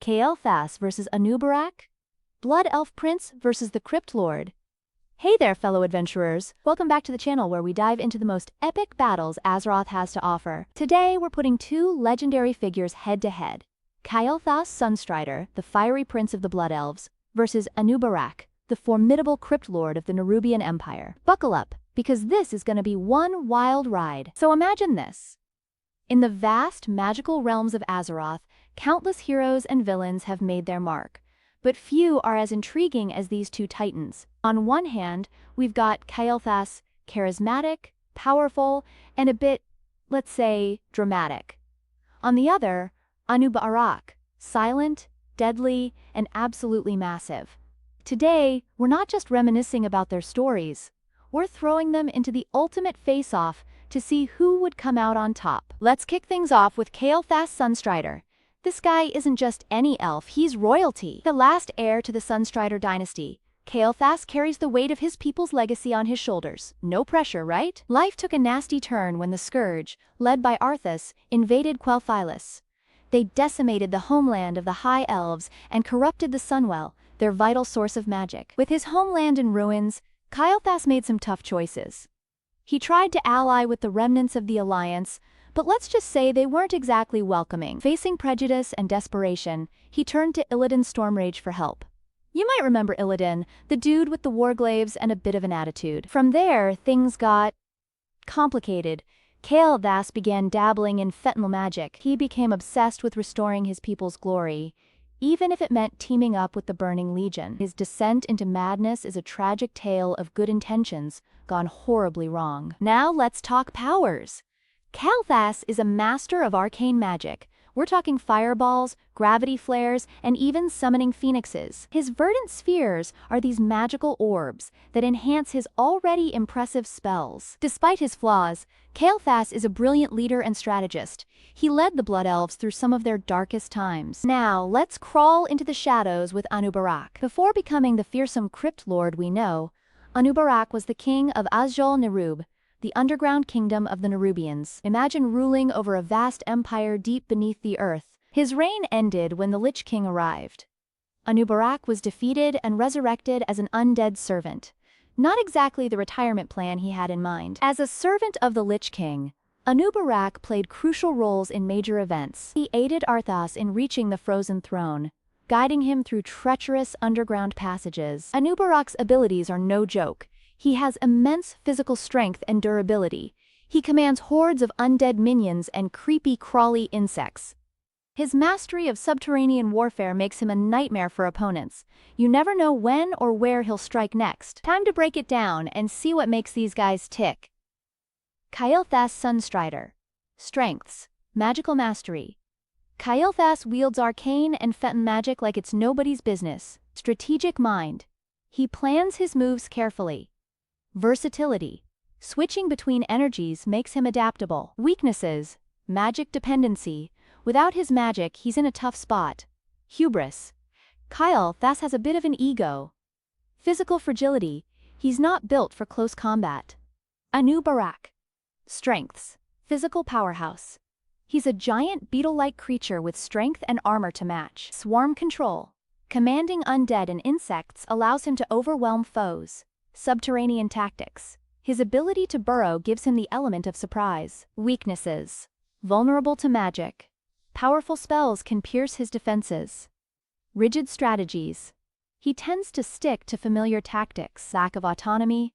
Kael'thas versus Anub'arak? Blood Elf Prince versus the Crypt Lord. Hey there, fellow adventurers! Welcome back to the channel where we dive into the most epic battles Azeroth has to offer. Today, we're putting two legendary figures head-to-head. Kael'thas Sunstrider, the fiery prince of the Blood Elves, versus Anub'arak, the formidable Crypt Lord of the Nerubian Empire. Buckle up, because this is going to be one wild ride. So imagine this. In the vast, magical realms of Azeroth, countless heroes and villains have made their mark. But few are as intriguing as these two titans. On one hand, we've got Kael'thas, charismatic, powerful, and a bit, let's say, dramatic. On the other, Anub'arak, silent, deadly, and absolutely massive. Today, we're not just reminiscing about their stories. We're throwing them into the ultimate face-off to see who would come out on top. Let's kick things off with Kael'thas Sunstrider. This guy isn't just any elf, he's royalty. The last heir to the Sunstrider dynasty, Kael'thas carries the weight of his people's legacy on his shoulders. No pressure, right? Life took a nasty turn when the Scourge, led by Arthas, invaded Kael'thas. They decimated the homeland of the High Elves and corrupted the Sunwell, their vital source of magic. With his homeland in ruins, Kael'thas made some tough choices. He tried to ally with the remnants of the Alliance, but let's just say they weren't exactly welcoming. Facing prejudice and desperation, he turned to Illidan Stormrage for help. You might remember Illidan, the dude with the warglaives and a bit of an attitude. From there, things got complicated. Kael'thas began dabbling in fentanyl magic. He became obsessed with restoring his people's glory, even if it meant teaming up with the Burning Legion. His descent into madness is a tragic tale of good intentions gone horribly wrong. Now let's talk powers. Kael'thas is a master of arcane magic. We're talking fireballs, gravity flares, and even summoning phoenixes. His verdant spheres are these magical orbs that enhance his already impressive spells. Despite his flaws, Kael'thas is a brilliant leader and strategist. He led the Blood Elves through some of their darkest times. Now, let's crawl into the shadows with Anub'arak. Before becoming the fearsome Crypt Lord we know, Anub'arak was the king of Azjol-Nerub, the underground kingdom of the Nerubians. Imagine ruling over a vast empire deep beneath the earth. His reign ended when the Lich King arrived. Anub'arak was defeated and resurrected as an undead servant. Not exactly the retirement plan he had in mind. As a servant of the Lich King, Anub'arak played crucial roles in major events. He aided Arthas in reaching the Frozen Throne, guiding him through treacherous underground passages. Anub'arak's abilities are no joke. He has immense physical strength and durability. He commands hordes of undead minions and creepy, crawly insects. His mastery of subterranean warfare makes him a nightmare for opponents. You never know when or where he'll strike next. Time to break it down and see what makes these guys tick. Kael'thas Sunstrider. Strengths: magical mastery. Kael'thas wields arcane and fentanyl magic like it's nobody's business. Strategic mind. He plans his moves carefully. Versatility. Switching between energies makes him adaptable. Weaknesses: magic dependency. Without his magic, he's in a tough spot. Hubris. Kael'thas has a bit of an ego. Physical fragility. He's not built for close combat. Anub'arak. Strengths: physical powerhouse. He's a giant beetle-like creature with strength and armor to match. Swarm control. Commanding undead and insects allows him to overwhelm foes. Subterranean tactics. His ability to burrow gives him the element of surprise. Weaknesses: vulnerable to magic. Powerful spells can pierce his defenses. Rigid strategies. He tends to stick to familiar tactics. Lack of autonomy.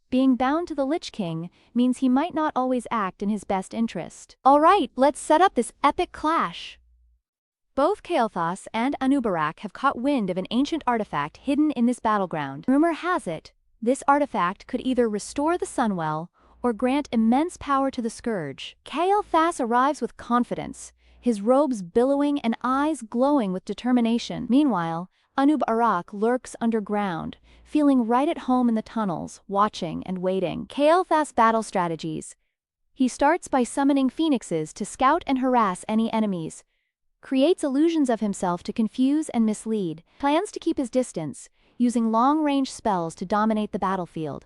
Being bound to the Lich King means he might not always act in his best interest. Alright, let's set up this epic clash. Both Kael'thas and Anub'arak have caught wind of an ancient artifact hidden in this battleground. Rumor has it, this artifact could either restore the Sunwell or grant immense power to the Scourge. Kael'thas arrives with confidence, his robes billowing and eyes glowing with determination. Meanwhile, Anub'arak lurks underground, feeling right at home in the tunnels, watching and waiting. Kael'thas' battle strategies. He starts by summoning phoenixes to scout and harass any enemies. Creates illusions of himself to confuse and mislead. Plans to keep his distance, using long-range spells to dominate the battlefield.